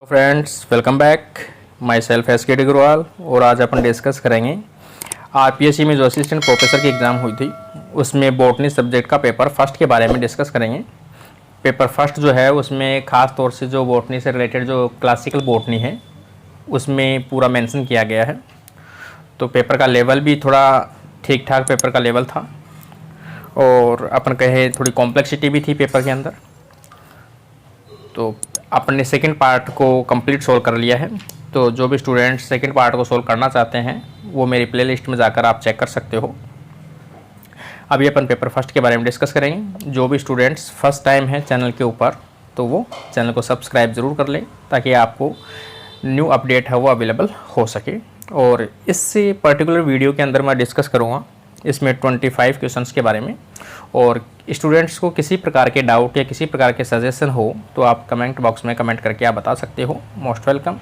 Friends, welcome back. My self S के D Agarwal. और आज अपन डिस्कस करेंगे आरपीएससी में जो असिस्टेंट प्रोफेसर की एग्ज़ाम हुई थी उसमें बॉटनी सब्जेक्ट का पेपर फर्स्ट के बारे में डिस्कस करेंगे। पेपर फर्स्ट जो है उसमें ख़ास तौर से जो बॉटनी से रिलेटेड जो क्लासिकल बॉटनी है उसमें पूरा मेंशन किया गया है। तो पेपर का लेवल भी थोड़ा ठीक ठाक पेपर का लेवल था और अपन कहे थोड़ी कॉम्प्लेक्सिटी भी थी पेपर के अंदर। तो अपन ने सेकंड पार्ट को कंप्लीट सोल्व कर लिया है। तो जो भी स्टूडेंट्स सेकंड पार्ट को सोल्व करना चाहते हैं वो मेरी प्लेलिस्ट में जाकर आप चेक कर सकते हो। अभी अपन पेपर फर्स्ट के बारे में डिस्कस करेंगे। जो भी स्टूडेंट्स फर्स्ट टाइम है चैनल के ऊपर तो वो चैनल को सब्सक्राइब ज़रूर कर लें ताकि आपको न्यू अपडेट है वो अवेलेबल हो सके। और इससे पर्टिकुलर वीडियो के अंदर मैं डिस्कस करूँगा इसमें 25 क्वेश्चंस के बारे में। और स्टूडेंट्स को किसी प्रकार के डाउट या किसी प्रकार के सजेशन हो तो आप कमेंट बॉक्स में कमेंट करके आप बता सकते हो। Most welcome.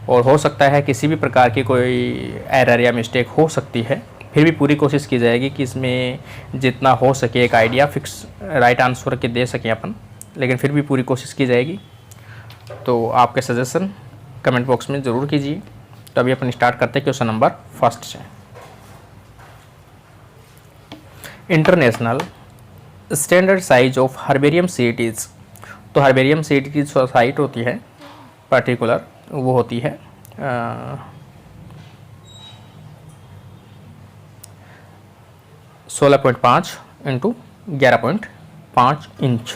और हो सकता है किसी भी प्रकार की कोई एरर या मिस्टेक हो सकती है, फिर भी पूरी कोशिश की जाएगी कि इसमें जितना हो सके एक आइडिया फिक्स राइट आंसर के दे सकें अपन, लेकिन फिर भी पूरी कोशिश की जाएगी। तो आपके सजेशन कमेंट बॉक्स में ज़रूर कीजिए। तो अभी अपन स्टार्ट करते हैं क्वेश्चन नंबर फर्स्ट से। International standard size of herbarium cities. तो हर्बेरियम सीट की जो साइट होती है पर्टिकुलर वो होती है 16.5 इंटू 11.5 इंच।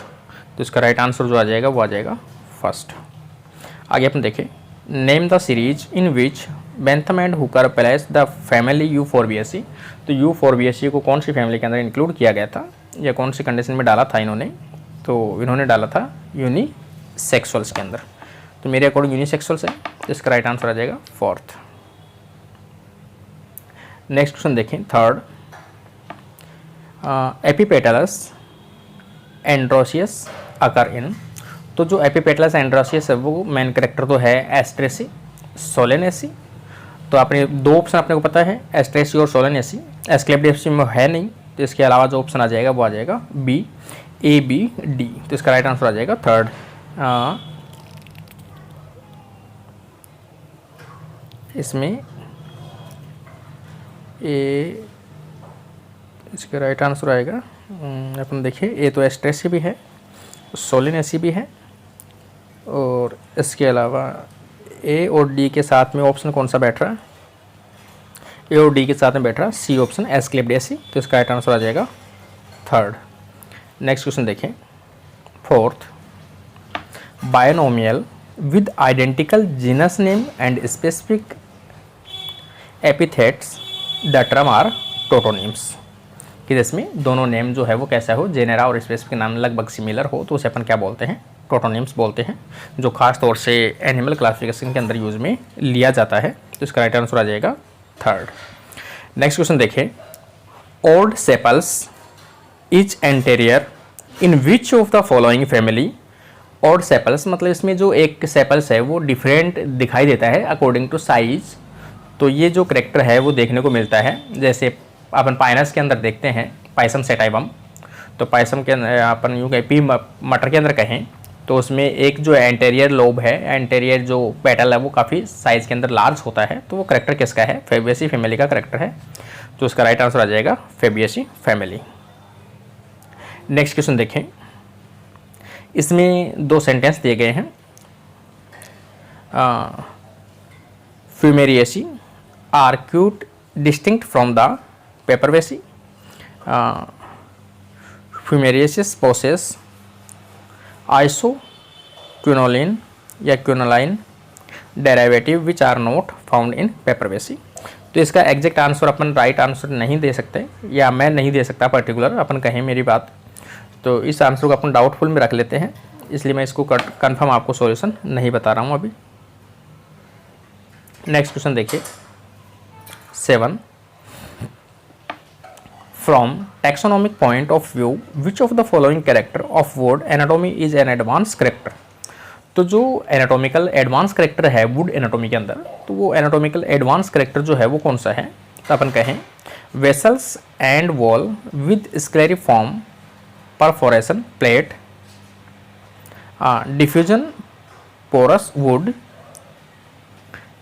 तो इसका राइट आंसर जो आ जाएगा वो आ जाएगा फर्स्ट। आगे अपन देखें, name the series in which Bentham and Hooker place the family Euphorbiaceae. तो यूफोरबिएसी को कौन सी फैमिली के अंदर इंक्लूड किया गया था या कौन सी कंडीशन में डाला था इन्होंने? तो इन्होंने डाला था यूनिसेक्सुअल्स के अंदर। तो मेरे अकॉर्डिंग यूनिसेक्सुअल्स है, तो इसका राइट आंसर आ जाएगा फोर्थ। नेक्स्ट क्वेश्चन देखें, थर्ड। एपिपेटलस एंड्रोसियस अकर इन। तो जो एपिपेटलस एंड्रोसियस है वो मेन कैरेक्टर तो है एस्ट्रेसी, सोलेनेसी। तो आपने दो ऑप्शन अपने को पता है, एस्ट्रेसी और सोलेनेसी। एस्क्लेपिडेसी में है नहीं, तो इसके अलावा जो ऑप्शन आ जाएगा वो आ जाएगा बी, ए बी डी। तो इसका राइट आंसर आ जाएगा थर्ड। इसमें ए इसका राइट आंसर आएगा अपन देखिए, ए तो एस्ट्रेसी भी है, सोलेनेसी भी है, और इसके अलावा ए और डी के साथ में ऑप्शन कौन सा बैठ रहा है? ए और डी के साथ में बैठ रहा है सी ऑप्शन, एस्क्लेपिडेसी। तो इसका राइट आंसर आ जाएगा थर्ड। नेक्स्ट क्वेश्चन देखें, fourth. Binomial with identical genus name and specific epithets the term are tautonyms. कि जिसमें दोनों नेम जो है वो कैसा हो, जेनेरा और स्पेसिफिक नाम लगभग सिमिलर हो, तो उसे अपन क्या बोलते हैं? टोटोनिम्स बोलते हैं, जो खास तौर से एनिमल क्लासिफिकेशन के अंदर यूज में लिया जाता है। तो इसका राइट आंसर आ जाएगा थर्ड। नेक्स्ट क्वेश्चन देखें, old sepals is anterior in which of the following family. Old sepals मतलब इसमें जो एक सेपल्स है वो डिफरेंट दिखाई देता है अकॉर्डिंग टू साइज। तो ये जो करेक्टर है वो देखने को मिलता है, जैसे अपन पाइनस के अंदर देखते हैं पाइसम सेटाइवम। तो पाइसम के अंदर अपन यूँ कहें पी मटर के अंदर कहें तो उसमें एक जो एंटेरियर लोब है, एंटेरियर जो पेटल है वो काफ़ी साइज़ के अंदर लार्ज होता है। तो वो करेक्टर किसका है? फेबियसी फैमिली का करेक्टर है। तो उसका राइट आंसर आ जाएगा फेबियसी फैमिली। नेक्स्ट क्वेश्चन देखें, इसमें दो सेंटेंस दिए गए हैं। Fumariaceae are quite distinct from the Papaveraceae. Fumariaceae possess isoquinoline या quinoline derivative which are not found in Papaveraceae. तो इसका एग्जैक्ट आंसर अपन राइट आंसर नहीं दे सकते, या मैं नहीं दे सकता पर्टिकुलर, अपन कहें मेरी बात। तो इस आंसर को अपन डाउटफुल में रख लेते हैं, इसलिए मैं इसको कंफर्म आपको सॉल्यूशन नहीं बता रहा हूँ अभी। नेक्स्ट क्वेश्चन देखिए, 7। From taxonomic point of view, which of the following character of word anatomy is an advanced character। तो जो एनाटॉमिकल एडवांस करेक्टर है वुड एनाटॉमी के अंदर, तो वो एनाटॉमिकल एडवांस करेक्टर जो है वो कौन सा है? तो अपन कहें vessels and wall with scalariform perforation plate, diffusion porous wood,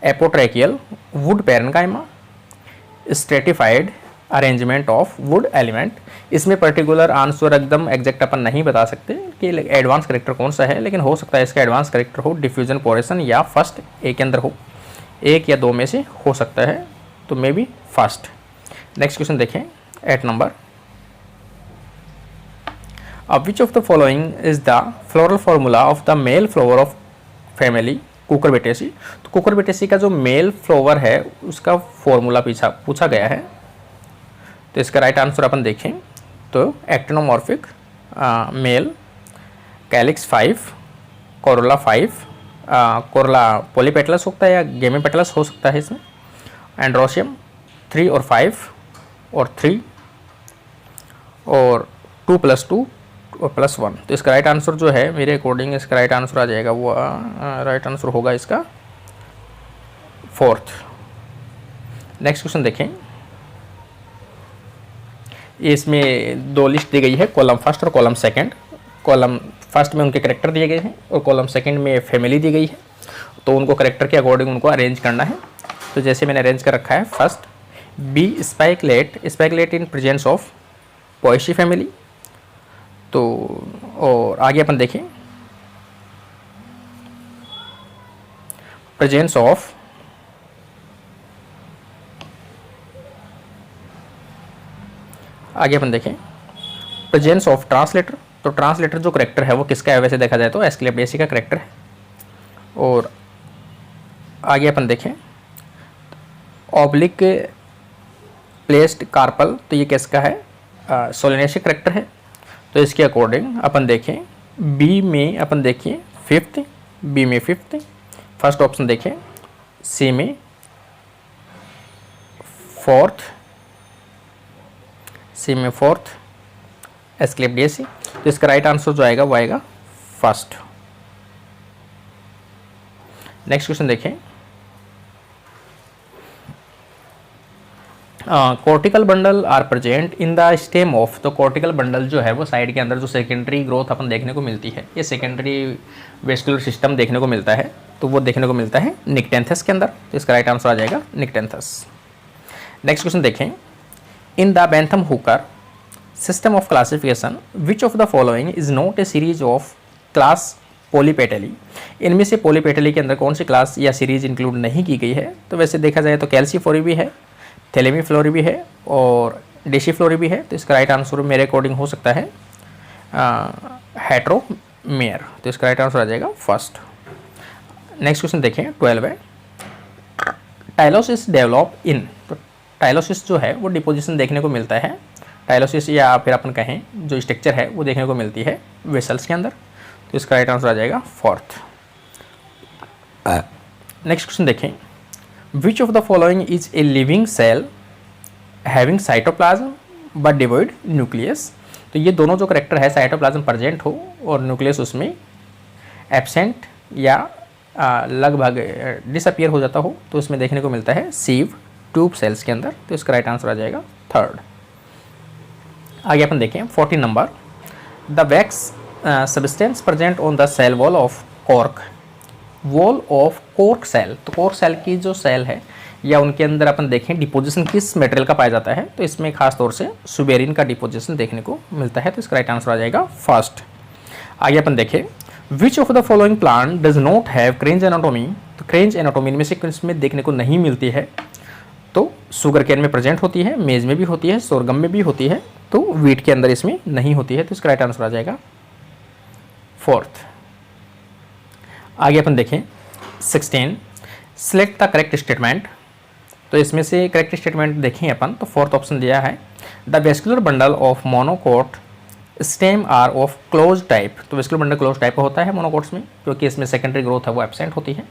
apotracheal wood parenchyma, stratified arrangement of wood element. इसमें पर्टिकुलर आंसर एकदम एग्जैक्ट अपन नहीं बता सकते कि एडवांस करेक्टर कौन सा है, लेकिन हो सकता है इसका एडवांस करेक्टर हो डिफ्यूजन पोरेशन या फर्स्ट ए के अंदर हो, एक या दो में से हो सकता है, तो may be first. Next question देखें 8 number. Which of the following is the floral formula of the male flower of family Cucurbitaceae. तो कुकुरबिटेसी का जो मेल फ्लावर है उसका फॉर्मूला पूछा गया है, तो इसका राइट आंसर अपन देखें तो actinomorphic male, calyx 5, corolla 5, corolla polypetalous होता है या गेमीपेटलस हो सकता है इसमें, एंड्रोशियम 3 और 5 और 3 और 2 + 2 और +1। तो इसका राइट आंसर जो है मेरे अकॉर्डिंग इसका राइट आंसर आ जाएगा, वो राइट आंसर होगा इसका 4th। नेक्स्ट क्वेश्चन देखें। इसमें 2 लिस्ट दी गई है, कॉलम फर्स्ट और कॉलम सेकंड। कॉलम फर्स्ट में उनके करेक्टर दिए गए हैं और कॉलम सेकंड में फैमिली दी गई है, तो उनको करेक्टर के अकॉर्डिंग उनको अरेंज करना है। तो जैसे मैंने अरेंज कर रखा है, first B spikelet in presence of Poaceae family. तो और आगे अपन देखें presence of presence of translator. तो ट्रांसलेटर जो करेक्टर है वो किसका है, वैसे देखा जाए तो एस्क्लेपियसी का करेक्टर है। और आगे अपन देखें ऑब्लिक प्लेस्ड कार्पल, तो ये किसका है, सोलिनेशिक करेक्टर है। तो इसके अकॉर्डिंग अपन देखें बी में अपन देखिए 5th, बी में 5th, फर्स्ट ऑप्शन देखें, सी में 4th, सी में 4th एस्क्लेपियसी। तो इसका राइट आंसर जो आएगा वो आएगा फर्स्ट। नेक्स्ट क्वेश्चन देखें। Cortical bundle are present in the stem of. तो कॉर्टिकल बंडल जो है वो साइड के अंदर जो सेकेंडरी ग्रोथ अपन देखने को मिलती है, ये सेकेंडरी वेस्कुलर सिस्टम देखने को मिलता है, तो वो देखने को मिलता है निक्टेंथस के अंदर। तो इसका राइट आंसर आ जाएगा निक्टेंथस। नेक्स्ट क्वेश्चन देखें। In the Bentham Hooker system of classification which of the following is not a series of class Polypetalae. इनमें से पॉलीपेटली के अंदर कौन सी क्लास या सीरीज इंक्लूड नहीं की गई है। तो वैसे देखा जाए तो कैल्सीफ्लोरी भी है, थैलेमीफ्लोरी भी है और डेसीफ्लोरी भी है। तो इसका राइट आंसर मेरे अकॉर्डिंग हो सकता है हेट्रोमेयर। तो इसका राइट आंसर आ जाएगा फर्स्ट। नेक्स्ट क्वेश्चन देखें 12 है। Tylosis develop in. तो टाइलोसिस जो है वो डिपोजिशन देखने को मिलता है, टाइलोसिस या फिर अपन कहें जो स्ट्रक्चर है वो देखने को मिलती है वेसल्स के अंदर। तो इसका राइट आंसर आ जाएगा 4th। नेक्स्ट क्वेश्चन देखें। Which of the following is a living cell having cytoplasm but devoid nucleus. तो ये दोनों जो करेक्टर है, साइटोप्लाज्म प्रेजेंट हो और न्यूक्लियस उसमें एब्सेंट या लगभग डिसअपियर हो जाता हो, तो उसमें देखने को मिलता है सीव ट्यूब सेल्स के अंदर। तो इसका राइट आंसर आ जाएगा 3rd। आगे अपन देखें 14 नंबर। The wax substance present on the cell wall of cork cell. तो कॉर्क सेल की जो सेल है या उनके अंदर अपन देखें डिपोजिशन किस मटेरियल का पाया जाता है, तो इसमें खास तौर से सुबेरिन का डिपोजिशन देखने को मिलता है। तो इसका राइट आंसर आ जाएगा फर्स्ट। आगे अपन देखें which of the following plant does not have Kranz anatomy. तो क्रेंज एनाटोमी में से इसमें देखने को नहीं मिलती है, तो शुगर केन में प्रेजेंट होती है, मेज में भी होती है, सोरगम में भी होती है, तो वीट के अंदर इसमें नहीं होती है। तो इसका राइट आंसर आ जाएगा 4th। आगे अपन देखें 16। Select the correct statement. तो इसमें से करेक्ट स्टेटमेंट देखें अपन, तो 4th ऑप्शन दिया है the vascular bundle of monocot stem are of close type. तो वेस्कुलर बंडल क्लोज टाइप का होता है मोनोकोट्स में, क्योंकि इसमें सेकेंडरी ग्रोथ है वो एब्सेंट होती है।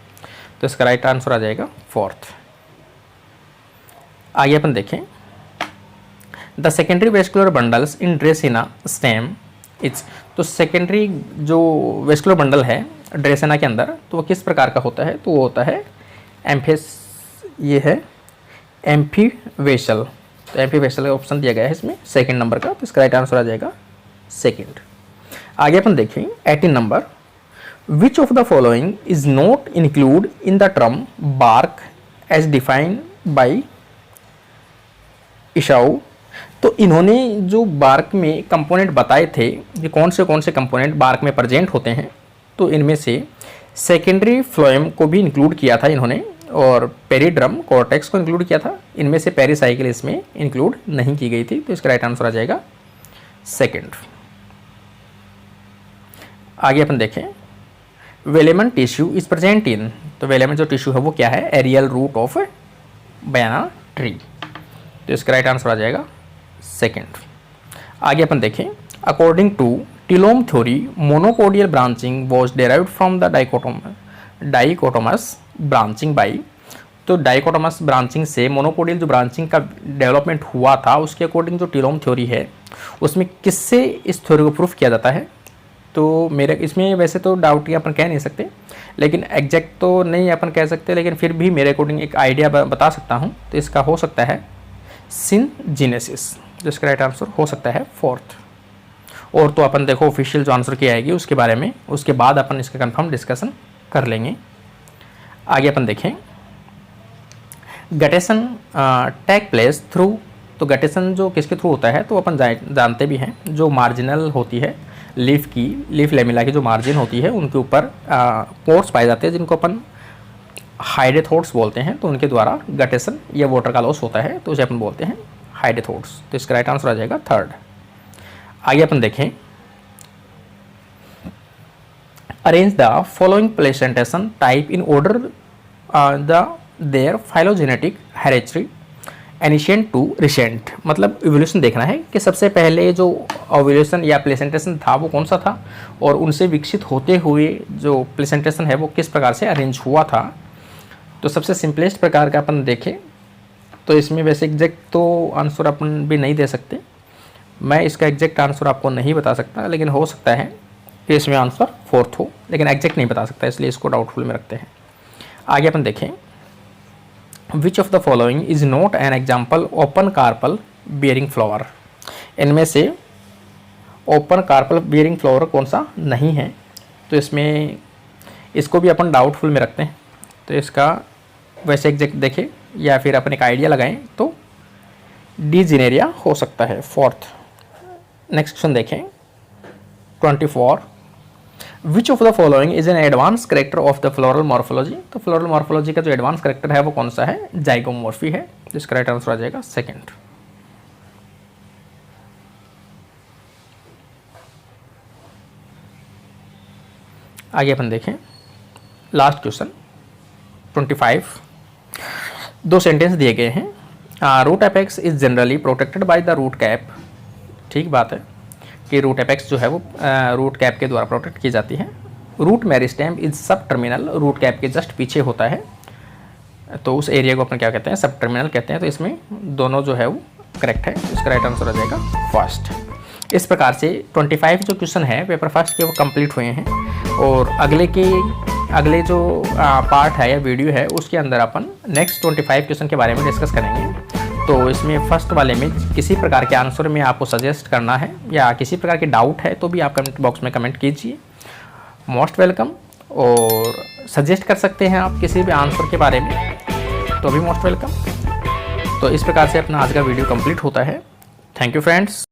तो इसका राइट आंसर आ जाएगा 4th। आगे अपन देखें the secondary vascular bundles in ड्रेसिना stem it's. तो सेकेंडरी जो वेस्कुलर बंडल है ड्रेसिना के अंदर, तो वो किस प्रकार का होता है, तो वो होता है ये है एम्फीवेसल। तो एम्फीवेसल का ऑप्शन दिया गया है इसमें 2nd नंबर का। तो इसका राइट आंसर आ जाएगा 2nd। आगे अपन देखें 18 number. Which of the following is not include in the term bark as defined by Esau. तो इन्होंने जो बार्क में कंपोनेंट बताए थे कि कौन से कंपोनेंट बार्क में प्रेजेंट होते हैं, तो इनमें से सेकेंडरी फ्लोएम को भी इंक्लूड किया था इन्होंने, और पेरिड्रम कॉर्टेक्स को इंक्लूड किया था। इनमें से पेरिसाइकिल इसमें इंक्लूड नहीं की गई थी, तो इसका राइट आंसर आ जाएगा सेकेंड। आगे अपन देखें, velamen tissue is present in, तो वेलेमन जो टिश्यू है वो क्या है, aerial root of banana tree, तो इसका राइट आंसर आ जाएगा सेकेंड। आगे अपन देखें, according to telome theory monopodial branching was derived from the dichotomous branching by, तो डाइकोटोमस ब्रांचिंग से मोनोपोडियल जो ब्रांचिंग का डेवलपमेंट हुआ था उसके अकॉर्डिंग जो टिलोम थ्योरी है उसमें किससे इस थ्योरी को प्रूफ किया जाता है। तो मेरे इसमें वैसे तो डाउट ही अपन कह नहीं सकते, लेकिन एग्जैक्ट तो नहीं अपन कह सकते, लेकिन फिर भी मेरे अकॉर्डिंग एक आइडिया बता सकता हूँ। तो इसका हो सकता है सिनजीनेसिस, तो इसका राइट आंसर हो सकता है फोर्थ। और तो अपन देखो ऑफिशियल जो आंसर की आएगी उसके बारे में उसके बाद अपन इसका कंफर्म डिस्कशन कर लेंगे। आगे अपन देखें, गटेशन टेक प्लेस थ्रू, तो गटेशन जो किसके थ्रू होता है तो अपन जानते भी हैं, जो मार्जिनल होती है लीफ लेमिला की जो मार्जिन होती है उनके ऊपर पोर्स पाए जाते हैं जिनको अपन हाइडेथोड्स बोलते हैं, तो उनके द्वारा गटेशन या वाटर का लॉस होता है, तो उसे अपन बोलते हैं हाइडेथोड्स, तो इसका राइट आंसर आ जाएगा थर्ड। आगे अपन देखें, arrange the following placentation type in order their phylogenetic hereditary ancient to recent, मतलब इवोल्यूशन देखना है कि सबसे पहले जो ओव्यूलेशन या प्लेसेंटेशन था वो कौन सा था, और उनसे विकसित होते हुए जो प्लेसेंटेशन है वो किस प्रकार से अरेंज हुआ था। तो सबसे सिंपलेस्ट प्रकार का अपन देखें तो इसमें वैसे एग्जैक्ट तो आंसर अपन भी नहीं दे सकते, मैं इसका एग्जैक्ट आंसर आपको नहीं बता सकता, लेकिन हो सकता है कि इसमें आंसर फोर्थ हो, लेकिन एग्जैक्ट नहीं बता सकता, इसलिए इसको डाउटफुल में रखते हैं। आगे अपन देखें, which of the following is not an example open carpel bearing flower, इनमें से ओपन कार्पल बियरिंग फ्लावर कौन सा नहीं है, तो इसमें इसको भी अपन डाउटफुल में रखते हैं। तो इसका वैसे एग्जैक्ट देखें या फिर अपन एक आइडिया लगाएं तो डिजिनेरिया हो सकता है फोर्थ। नेक्स्ट क्वेश्चन देखें 24, विच of the following is an advance character of the floral morphology, तो फ्लोरल मॉर्फोलॉजी का जो एडवांस करेक्टर है वो कौन सा है, जाइगोमॉर्फी है, जिसका राइट आंसर आ जाएगा सेकेंड। आगे अपन देखें, लास्ट क्वेश्चन 25, दो सेंटेंस दिए गए हैं, root apex is generally protected by the root cap, ठीक बात है कि रूट एपेक्स जो है वो रूट कैप के द्वारा प्रोटेक्ट की जाती है। रूट मेरिस्टेम इज सब टर्मिनल, रूट कैप के जस्ट पीछे होता है, तो उस एरिया को अपन क्या कहते हैं, सब टर्मिनल कहते हैं, तो इसमें दोनों जो है वो करेक्ट है, इसका राइट आंसर आ जाएगा फर्स्ट। इस प्रकार से 25 जो क्वेश्चन है पेपर फर्स्ट के वो कंप्लीट हुए हैं, और अगले जो पार्ट है या वीडियो है उसके अंदर अपन नेक्स्ट 25 क्वेश्चन के बारे में डिस्कस करेंगे। तो इसमें फर्स्ट वाले में किसी प्रकार के आंसर में आपको सजेस्ट करना है या किसी प्रकार की डाउट है तो भी आप कमेंट बॉक्स में कमेंट कीजिए, मोस्ट वेलकम। और सजेस्ट कर सकते हैं आप किसी भी आंसर के बारे में तो भी मोस्ट वेलकम। तो इस प्रकार से अपना आज का वीडियो कंप्लीट होता है। Thank you friends.